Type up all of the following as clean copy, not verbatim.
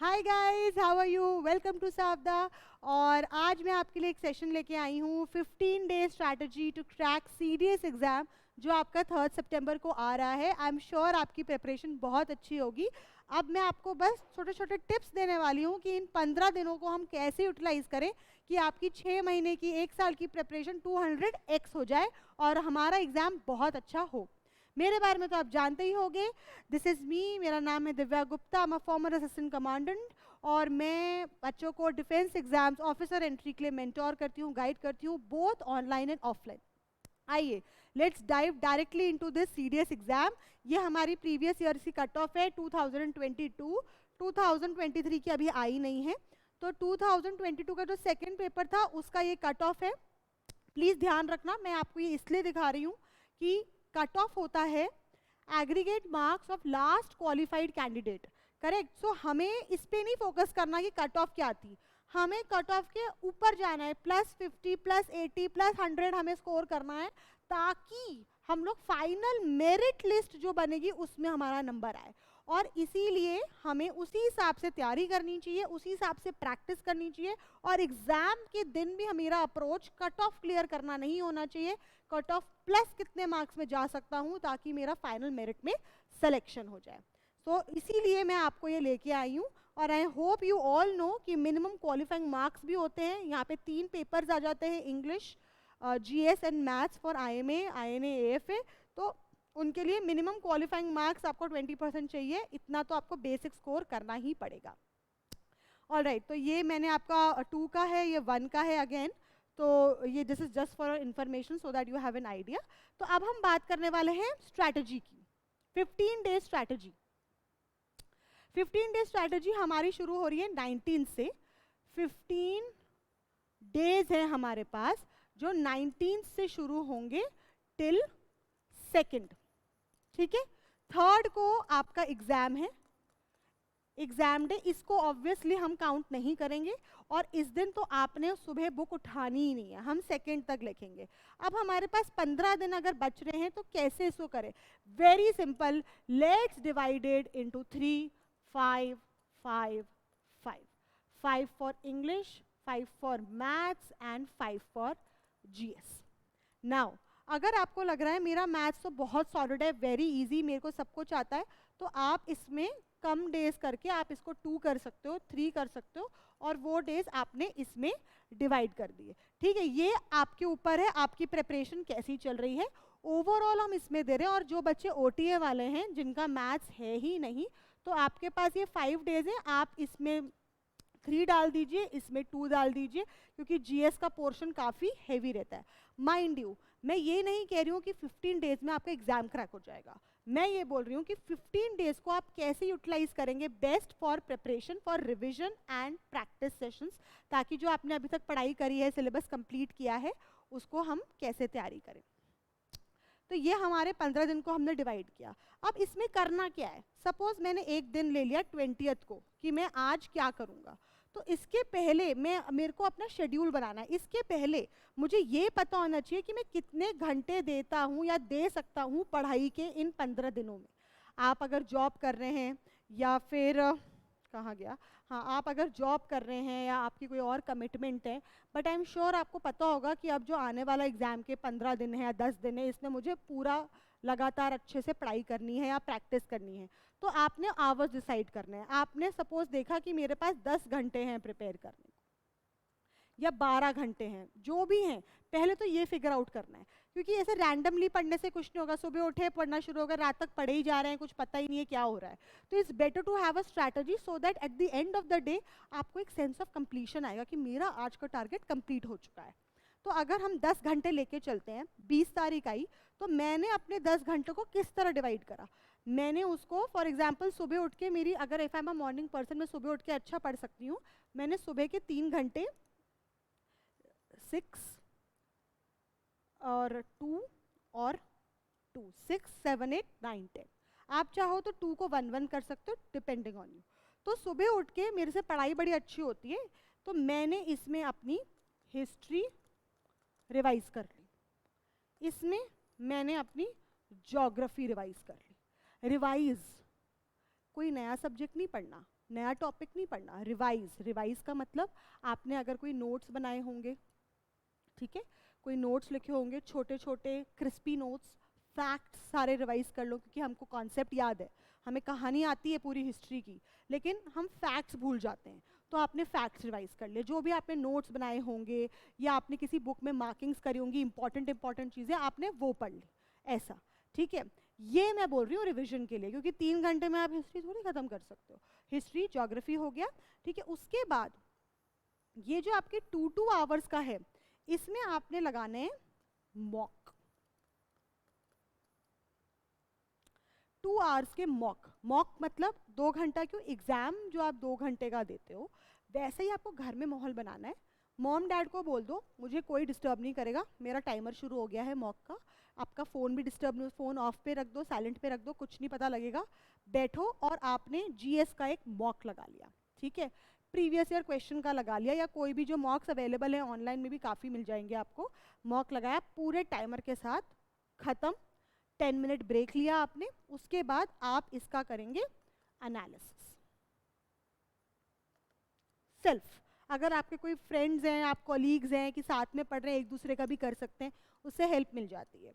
Hi guys, how are you? Welcome to सावधा। और आज मैं आपके लिए एक सेशन लेके आई हूँ 15 day strategy to crack CDS exam, जो आपका 3 सितंबर को आ रहा है। आई एम श्योर आपकी प्रिपरेशन बहुत अच्छी होगी। अब मैं आपको बस छोटे छोटे टिप्स देने वाली हूँ कि इन 15 दिनों को हम कैसे यूटिलाइज करें कि आपकी 6 महीने की 1 साल की प्रिपरेशन 200x हो जाए और हमारा एग्जाम बहुत अच्छा हो। मेरे बारे में तो आप जानते ही होंगे। दिस इज़ मी, मेरा नाम है दिव्या गुप्ता, मैं फॉर्मर असिस्टेंट कमांडेंट और मैं बच्चों को डिफेंस एग्जाम्स ऑफिसर एंट्री के लिए मेंटोर करती हूँ, गाइड करती हूँ, बोथ ऑनलाइन एंड ऑफलाइन। आइए let's dive directly into this CDS exam. ये हमारी प्रीवियस ईयर की कट ऑफ है 2022, 2023 की अभी आई नहीं है। तो 2022 का जो सेकेंड पेपर था उसका ये कट ऑफ है। प्लीज़ ध्यान रखना, मैं आपको ये इसलिए दिखा रही हूँ कि कट ऑफ होता है aggregate marks of last qualified candidate, correct. So हमें इस पे नहीं फोकस करना कि कट ऑफ क्या थी, हमें कट ऑफ के ऊपर जाना है, +50 +80 +100 हमें स्कोर करना है, ताकि हम लोग फाइनल मेरिट लिस्ट जो बनेगी उसमें हमारा नंबर आए। और इसीलिए हमें उसी हिसाब से तैयारी करनी चाहिए, उसी हिसाब से प्रैक्टिस करनी चाहिए। और एग्जाम के दिन भी मेरा अप्रोच कट ऑफ क्लियर करना नहीं होना चाहिए, कट ऑफ प्लस कितने मार्क्स में जा सकता हूँ ताकि मेरा फाइनल मेरिट में सिलेक्शन हो जाए। तो इसीलिए मैं आपको ये लेके आई हूँ। और I hope you all know कि मिनिमम क्वालिफाइंग मार्क्स भी होते हैं। यहाँ पे 3 पेपर्स आ जाते हैं, English, GS and maths for IMA, INA, AFA. तो उनके लिए मिनिमम क्वालिफाइंग मार्क्स आपको 20% चाहिए, इतना तो आपको बेसिक स्कोर करना ही पड़ेगा। ऑलराइट, तो ये मैंने आपका 2 का है, ये 1 का है अगेन। तो ये this is just for information so that you have an idea. तो अब हम बात करने वाले हैं स्ट्रैटेजी की, 15 डे स्ट्रैटेजी। 15 डे स्ट्रैटेजी हमारी शुरू हो रही है 19 से। 15 डेज है हमारे पास जो 19 से शुरू होंगे टिल 2nd, ठीक है। 3rd को आपका एग्जाम है, एग्जाम डे, इसको ऑब्वियसली हम काउंट नहीं करेंगे। और इस दिन तो आपने सुबह बुक उठानी ही नहीं है, हम 2nd तक लिखेंगे। अब हमारे पास 15 दिन अगर बच रहे हैं तो कैसे इसको करें? Very simple, let's divided into 3, 5, 5, 5, 5 for English, 5 for maths and 5 for GS. Now अगर आपको लग रहा है मेरा मैथ्स तो बहुत सॉलिड है, वेरी इजी, मेरे को सब कुछ आता है, तो आप इसमें कम डेज करके आप इसको 2 कर सकते हो, 3 कर सकते हो, और वो डेज आपने इसमें डिवाइड कर दिए, ठीक है। ये आपके ऊपर है, आपकी प्रिपरेशन कैसी चल रही है। ओवरऑल हम इसमें दे रहे हैं। और जो बच्चे ओटीए वाले हैं जिनका मैथ्स है ही नहीं, तो आपके पास ये 5 डेज है, आप इसमें 3 डाल दीजिए, इसमें 2 डाल दीजिए, क्योंकि जीएस का पोर्शन काफ़ी हैवी रहता है। माइंड यू, मैं ये नहीं कह रही हूँ कि 15 डेज में आपका एग्जाम क्रैक हो जाएगा, मैं ये बोल रही हूँ कि 15 डेज को आप कैसे यूटिलाइज करेंगे best for preparation, for revision and practice sessions, ताकि जो आपने अभी तक पढ़ाई करी है, सिलेबस कंप्लीट किया है, उसको हम कैसे तैयारी करें। तो ये हमारे 15 दिन को हमने डिवाइड किया। अब इसमें करना क्या है? सपोज मैंने एक दिन ले लिया 20th को कि मैं आज क्या करूँगा। तो इसके पहले मेरे को अपना शेड्यूल बनाना है। इसके पहले मुझे ये पता होना चाहिए कि मैं कितने घंटे देता हूँ या दे सकता हूँ पढ़ाई के इन 15 दिनों में। आप अगर जॉब कर रहे हैं या फिर कहाँ गया, हाँ, आप अगर जॉब कर रहे हैं या आपकी कोई और कमिटमेंट है, बट आई एम श्योर आपको पता होगा कि अब जो आने वाला एग्ज़ाम के 15 दिन है या 10 दिन है, इसमें मुझे पूरा लगातार अच्छे से पढ़ाई करनी है या प्रैक्टिस करनी है। तो आपने आवर्स डिसाइड करने हैं। आपने सपोज देखा कि मेरे पास 10 घंटे हैं प्रिपेयर करने को, या 12 घंटे हैं, जो भी हैं, पहले तो ये फिगर आउट करना है। क्योंकि ऐसे रैंडमली पढ़ने से कुछ नहीं होगा, सुबह उठे पढ़ना शुरू होगा, रात तक पढ़े ही जा रहे हैं, कुछ पता ही नहीं है क्या हो रहा है। तो it's better to have a strategy so that at the end of the day आपको एक सेंस ऑफ कंप्लीशन आएगा कि मेरा आज का टारगेट कंप्लीट हो चुका है। तो अगर हम 10 घंटे लेके चलते हैं, 20 तारीख आई, तो मैंने अपने 10 घंटे को किस तरह डिवाइड करा? मैंने उसको फॉर एग्जाम्पल सुबह उठ के, मेरी अगर if I am a morning person, मैं सुबह उठ के अच्छा पढ़ सकती हूँ, मैंने सुबह के 3 घंटे 6 और 2 और 2, 6, 7, 8, 9, 10, आप चाहो तो 2 को 1, 1 कर सकते हो, डिपेंडिंग ऑन यू। तो सुबह उठ के मेरे से पढ़ाई बड़ी अच्छी होती है, तो मैंने इसमें अपनी हिस्ट्री रिवाइज कर ली, इसमें मैंने अपनी ज्योग्राफी रिवाइज कर ली। रिवाइज कोई नया सब्जेक्ट नहीं पढ़ना, नया टॉपिक नहीं पढ़ना, रिवाइज का मतलब आपने अगर कोई नोट्स बनाए होंगे, ठीक है, कोई नोट्स लिखे होंगे छोटे छोटे क्रिस्पी नोट्स, फैक्ट्स सारे रिवाइज कर लो, क्योंकि हमको कॉन्सेप्ट याद है, हमें कहानी आती है पूरी हिस्ट्री की, लेकिन हम फैक्ट्स भूल जाते हैं, तो आपने फैक्ट्स रिवाइज कर लिए, जो भी आपने नोट्स बनाए होंगे या आपने किसी बुक में मार्किंग्स करी होंगी इंपॉर्टेंट चीज़ें, आपने वो पढ़ ली, ऐसा, ठीक है। ये मैं बोल रही हूँ रिविजन के लिए, क्योंकि 3 घंटे में आप हिस्ट्री थोड़ी खत्म कर सकते हो। हिस्ट्री ज्योग्राफी हो गया, ठीक है। उसके बाद ये जो आपके 2 आवर्स का है, इसमें आपने लगाने मॉक, 2 आवर्स के मॉक मतलब 2 घंटा, क्यों, एग्जाम जो आप 2 घंटे का देते हो, वैसे ही आपको घर में माहौल बनाना है। मॉम डैड को बोल दो मुझे कोई डिस्टर्ब नहीं करेगा, मेरा टाइमर शुरू हो गया है मॉक का, आपका फ़ोन भी डिस्टर्ब नहीं, फ़ोन ऑफ पे रख दो, साइलेंट पे रख दो, कुछ नहीं पता लगेगा, बैठो और आपने जीएस का एक मॉक लगा लिया, ठीक है। प्रीवियस ईयर क्वेश्चन का लगा लिया, या कोई भी जो मॉक्स अवेलेबल है ऑनलाइन में भी काफ़ी मिल जाएंगे आपको, मॉक लगाया पूरे टाइमर के साथ, ख़त्म, 10 मिनट ब्रेक लिया आपने, उसके बाद आप इसका करेंगे एनालिसिस सेल्फ। अगर आपके कोई फ्रेंड्स हैं, आप कॉलीग्स हैं कि साथ में पढ़ रहे हैं, एक दूसरे का भी कर सकते हैं, उससे हेल्प मिल जाती है।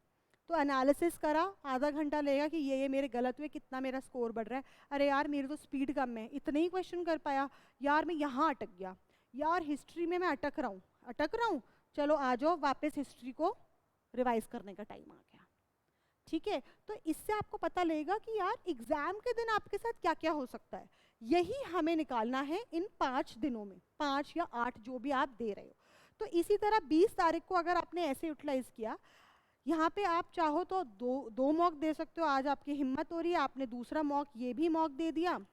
तो एनालिसिस करा, आधा घंटा लेगा कि ये मेरे गलत हुए, कितना मेरा स्कोर बढ़ रहा है, अरे यार मेरी तो स्पीड कम है, इतने ही क्वेश्चन कर पाया, यार मैं यहाँ अटक गया, यार हिस्ट्री में मैं अटक रहा हूँ, चलो आ जाओ वापस हिस्ट्री को रिवाइज करने का टाइम आ गया, ठीक है। तो इससे आपको पता लगेगा कि यार एग्जाम के दिन आपके साथ क्या क्या हो सकता है, यही हमें निकालना है इन 5 दिनों में, 5 या 8 जो भी आप दे रहे हो। तो इसी तरह 20 तारीख को अगर आपने ऐसे यूटिलाइज किया, यहाँ पे आप चाहो तो दो मॉक दे सकते हो, आज आपकी हिम्मत हो रही है, आपने दूसरा मॉक, ये भी मॉक दे दिया,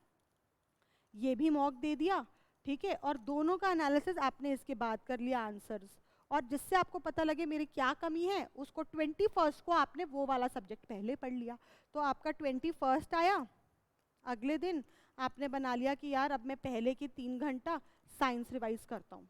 ये भी मॉक दे दिया, ठीक है, और दोनों का एनालिसिस आपने इसके बाद कर लिया आंसर्स, और जिससे आपको पता लगे मेरी क्या कमी है, उसको 21 को आपने वो वाला सब्जेक्ट पहले पढ़ लिया, तो आपका 21 आया, अगले दिन आपने बना लिया कि यार अब मैं पहले की 3 घंटा साइंस रिवाइज करता हूँ,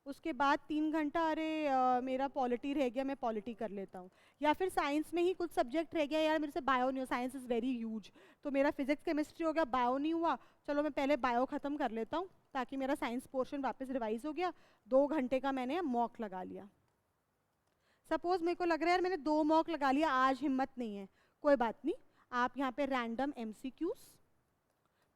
उसके बाद 3 घंटा अरे मेरा पॉलिटी रह गया, मैं पॉलिटी कर लेता हूँ, या फिर साइंस में ही कुछ सब्जेक्ट रह गया, यार मेरे से बायो नहीं हो, साइंस इज़ वेरी ह्यूज, तो मेरा फिजिक्स केमिस्ट्री हो गया, बायो नहीं हुआ, चलो मैं पहले बायो ख़त्म कर लेता हूँ, ताकि मेरा साइंस पोर्शन वापस रिवाइज हो गया, 2 घंटे का मैंने मॉक लगा लिया। सपोज मेरे को लग रहा है यार मैंने 2 मॉक लगा लिया, आज हिम्मत नहीं है, कोई बात नहीं, आप यहाँ पे रैंडम MCQs,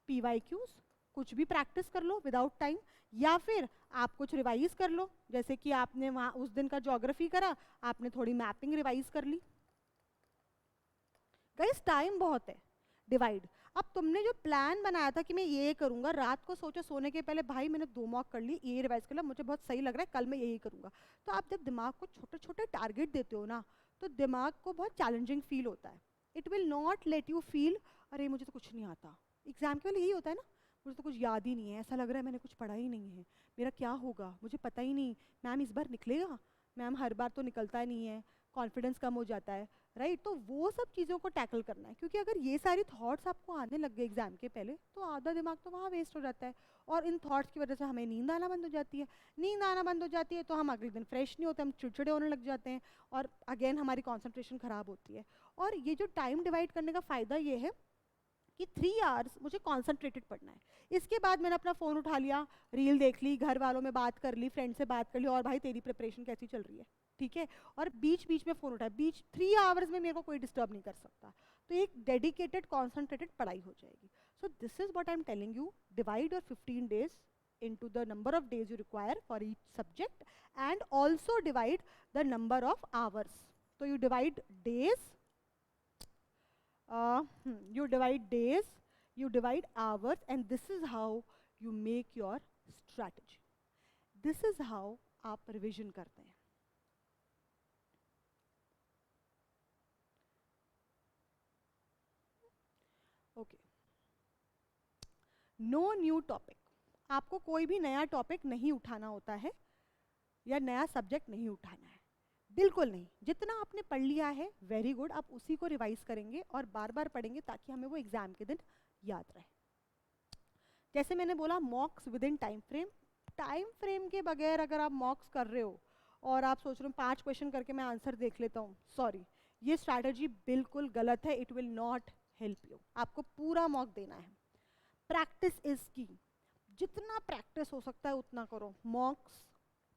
PYQs कुछ भी प्रैक्टिस कर लो विदाउट टाइम, या फिर आप कुछ रिवाइज कर लो, जैसे कि आपने वहाँ उस दिन का ज्योग्राफी करा, आपने थोड़ी मैपिंग रिवाइज कर ली। गाइस टाइम बहुत है, डिवाइड। अब तुमने जो प्लान बनाया था कि मैं ये करूंगा, रात को सोचो सोने के पहले भाई मैंने 2 मॉक कर ली, ये रिवाइज कर लिया, मुझे बहुत सही लग रहा है, कल मैं यही करूंगा, तो आप जब दिमाग को छोटे छोटे टारगेट देते हो ना, तो दिमाग को बहुत चैलेंजिंग फील होता है, it will not let you feel अरे मुझे तो कुछ नहीं आता। एग्जाम के लिए यही होता है ना, मुझे तो कुछ याद ही नहीं है, ऐसा लग रहा है मैंने कुछ पढ़ा ही नहीं है, मेरा क्या होगा मुझे पता ही नहीं, मैम इस बार निकलेगा, मैम हर बार तो निकलता ही नहीं है, कॉन्फिडेंस कम हो जाता है, राइट। तो वो सब चीज़ों को टैकल करना है, क्योंकि अगर ये सारी थॉट्स आपको आने लग गए एग्जाम के पहले, तो आधा दिमाग तो वहाँ वेस्ट हो जाता है, और इन थॉट्स की वजह से हमें नींद आना बंद हो जाती है, नींद आना बंद हो जाती है तो हम अगले दिन फ्रेश नहीं होते, हम चिड़चिड़े होने लग जाते हैं, और अगेन हमारी कॉन्सेंट्रेशन ख़राब होती है। और ये जो टाइम डिवाइड करने का फ़ायदा ये है कि 3 आवर्स मुझे कॉन्सेंट्रेटेड पढ़ना है, इसके बाद मैंने अपना फ़ोन उठा लिया, रील देख ली, घर वालों में बात कर ली, फ्रेंड से बात कर ली, और भाई तेरी प्रिपरेशन कैसी चल रही है, ठीक है, और बीच बीच में फ़ोन उठाया, 3 आवर्स में मेरे को कोई डिस्टर्ब नहीं कर सकता, तो एक डेडिकेटेड कॉन्सेंट्रेटेड पढ़ाई हो जाएगी। So this is what I am telling you, divide your 15 days into the number of days you require for each subject, and also divide the number of hours. So you divide days, you divide hours, and this is how you make your strategy. This is how आप revision करते हैं। Okay, no new topic, आपको कोई भी नया topic नहीं उठाना होता है, या नया सब्जेक्ट नहीं उठाना है, बिल्कुल नहीं, जितना आपने पढ़ लिया है वेरी गुड, आप उसी को रिवाइज करेंगे और बार बार पढ़ेंगे ताकि हमें वो एग्जाम के दिन याद रहे। जैसे मैंने बोला मॉक्स विद इन टाइम फ्रेम के बगैर अगर आप मॉक्स कर रहे हो और आप सोच रहे हो 5 क्वेश्चन करके मैं आंसर देख लेता हूँ, सॉरी, ये स्ट्रैटेजी बिल्कुल गलत है, it will not help you. आपको पूरा मॉक देना है। प्रैक्टिस इज की, जितना प्रैक्टिस हो सकता है उतना करो। मॉक्स,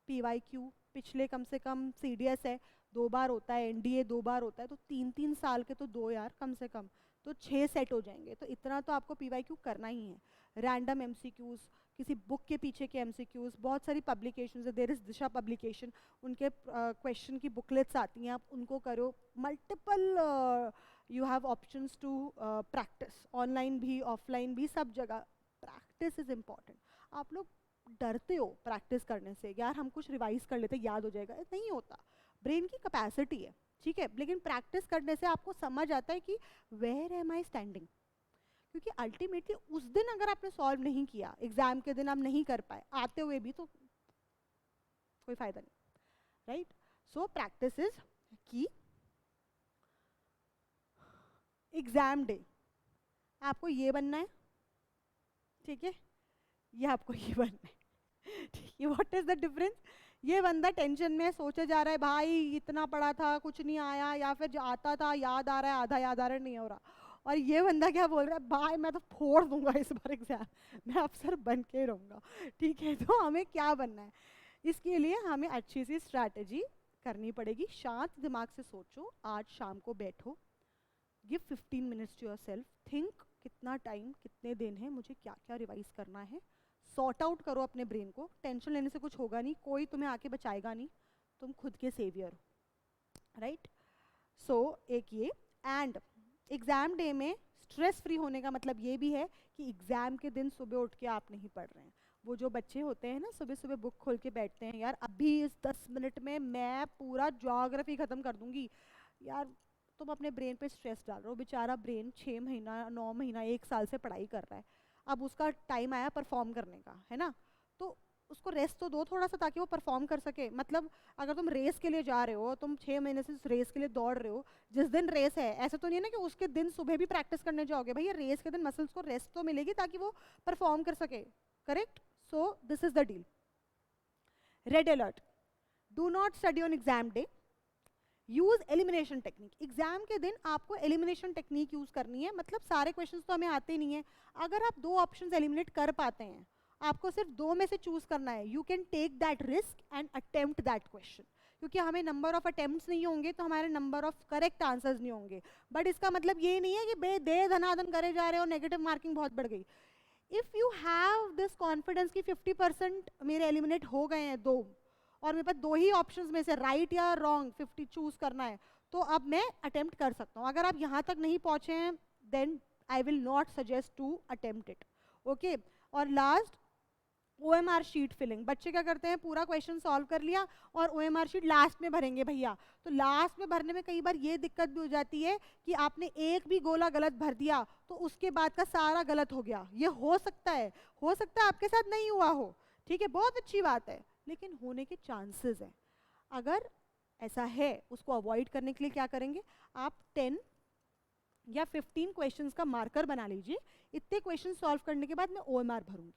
PYQ, पिछले कम से कम CDS है 2 बार होता है, NDA 2 बार होता है, तो 3-3 साल के तो 2 यार कम से कम, तो 6 सेट हो जाएंगे। तो इतना तो आपको PYQ करना ही है। रैंडम MCQs, किसी बुक के पीछे के MCQs, बहुत सारी पब्लिकेशंस है, देयर इज दिशा पब्लिकेशन, उनके क्वेश्चन की बुकलेट्स आती हैं, आप उनको करो। Multiple you have options to practice, online भी ऑफलाइन भी, सब जगह प्रैक्टिस इज इम्पॉर्टेंट। आप लोग डरते हो प्रैक्टिस करने से, यार हम कुछ रिवाइज कर लेते याद हो जाएगा, नहीं होता। ब्रेन की कैपेसिटी है, ठीक है, लेकिन प्रैक्टिस करने से आपको समझ आता है कि वेयर एम आई स्टैंडिंग। क्योंकि अल्टीमेटली उस दिन अगर आपने सॉल्व नहीं किया, एग्जाम के दिन आप नहीं कर पाए, आते हुए भी, तो कोई फायदा नहीं, राइट। सो प्रैक्टिस इज की। एग्जाम डे आपको ये बनना है, ठीक है, ये आपको ये बनना है, ठीक है। What is the difference? ये बंदा टेंशन में सोचे जा रहा है, भाई इतना पढ़ा था कुछ नहीं आया, या फिर जो आता था याद आ रहा है, आधा याद आ रहा है, नहीं हो रहा। और ये बंदा क्या बोल रहा है, भाई मैं तो फोड़ दूंगा इस बार एग्जाम, मैं अफसर बन के रहूँगा, ठीक है। तो हमें क्या बनना है, इसके लिए हमें अच्छी सी स्ट्रैटेजी करनी पड़ेगी। शांत दिमाग से सोचो, आज शाम को बैठो, give 15 minutes to yourself, think कितना टाइम, कितने दिन है, मुझे क्या क्या रिवाइज करना है, सॉर्ट आउट करो अपने ब्रेन को। टेंशन लेने से कुछ होगा नहीं, कोई तुम्हें आके बचाएगा नहीं, तुम खुद के सेवियर हो, राइट। सो एक ये, एंड एग्जाम डे में स्ट्रेस फ्री होने का मतलब ये भी है कि एग्जाम के दिन सुबह उठ के आप नहीं पढ़ रहे हैं। वो जो बच्चे होते हैं ना, सुबह सुबह बुक खोल के बैठते हैं, यार अभी इस 10 मिनट में मैं पूरा ज्योग्राफी खत्म कर दूंगी, यार तुम अपने ब्रेन पे स्ट्रेस डाल रहे हो। बेचारा ब्रेन 6 महीना 9 महीना 1 साल से पढ़ाई कर रहा है, अब उसका टाइम आया परफॉर्म करने का, है ना। तो उसको रेस्ट तो दो थोड़ा सा, ताकि वो परफॉर्म कर सके। मतलब अगर तुम रेस के लिए जा रहे हो, तुम 6 महीने से उस रेस के लिए दौड़ रहे हो, जिस दिन रेस है ऐसा तो नहीं है ना कि उसके दिन सुबह भी प्रैक्टिस करने जाओगे। भैया रेस के दिन मसल्स को रेस्ट तो मिलेगी ताकि वो परफॉर्म कर सके, correct. So this is the deal. Red alert, do not study on exam day, use elimination technique. Exam के दिन आपको एलिमिनेशन टेक्निक यूज करनी है। मतलब सारे क्वेश्चंस तो हमें आते नहीं है, अगर आप 2 ऑप्शंस एलिमिनेट कर पाते हैं, आपको सिर्फ 2 में से चूज करना है, you can take that risk and attempt that question. क्योंकि हमें नंबर ऑफ अटेम्प्ट्स नहीं होंगे तो हमारे नंबर ऑफ करेक्ट आंसर्स नहीं होंगे। बट इसका मतलब ये नहीं है कि बे धनाधन करे जा रहे हो, नेगेटिव मार्किंग बहुत बढ़ गई। If you have this confidence कि 50% मेरे एलिमिनेट हो गए हैं 2, और मेरे पास 2 ही ऑप्शंस में से राइट या रॉन्ग 50 चूज करना है, तो अब मैं अटेम्प्ट कर सकता हूँ। अगर आप यहाँ तक नहीं पहुँचे हैं, then I will not suggest to attempt it, okay. और लास्ट, OMR शीट फिलिंग। बच्चे क्या करते हैं, पूरा क्वेश्चन सॉल्व कर लिया और OMR शीट लास्ट में भरेंगे भैया। तो लास्ट में भरने में कई बार ये दिक्कत भी हो जाती है कि आपने एक भी गोला गलत भर दिया तो उसके बाद का सारा गलत हो गया। ये हो सकता है आपके साथ नहीं हुआ हो, ठीक है, बहुत अच्छी बात है, लेकिन होने के चांसेस हैं। अगर ऐसा है, उसको अवॉइड करने के लिए क्या करेंगे, आप 10 या 15 क्वेश्चंस का मार्कर बना लीजिए। इतने क्वेश्चन सॉल्व करने के बाद मैं OMR भरूंगी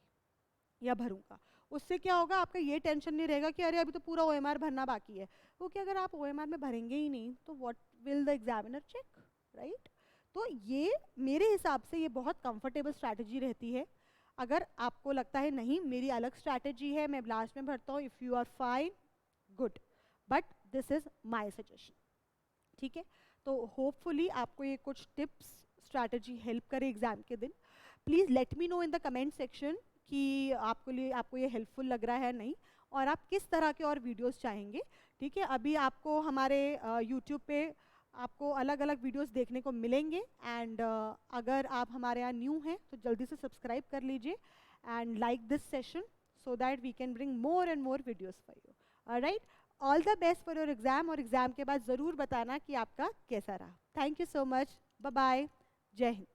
या भरूंगा। उससे क्या होगा, आपका ये टेंशन नहीं रहेगा कि अरे अभी तो पूरा OMR भरना बाकी है। क्योंकि अगर आप OMR में भरेंगे ही नहीं तो what will the examiner check, right. तो ये मेरे हिसाब से ये बहुत कंफर्टेबल स्ट्रैटेजी रहती है। अगर आपको लगता है नहीं मेरी अलग स्ट्रैटेजी है, मैं लास्ट में भरता हूँ, if you are fine good, but this is my suggestion, ठीक है। तो होपफुली आपको ये कुछ टिप्स स्ट्रैटेजी हेल्प करे एग्जाम के दिन। Please let me know in the comment section कि आपको ये हेल्पफुल लग रहा है नहीं, और आप किस तरह के और वीडियोस चाहेंगे, ठीक है। अभी आपको हमारे यूट्यूब पे आपको अलग अलग वीडियोस देखने को मिलेंगे। एंड अगर आप हमारे यहाँ न्यू हैं तो जल्दी से सब्सक्राइब कर लीजिए and like this session so that we can bring more and more videos for you, alright. All the best for your exam, और एग्जाम के बाद ज़रूर बताना कि आपका कैसा रहा। Thank you so much, bye bye, जय हिंद।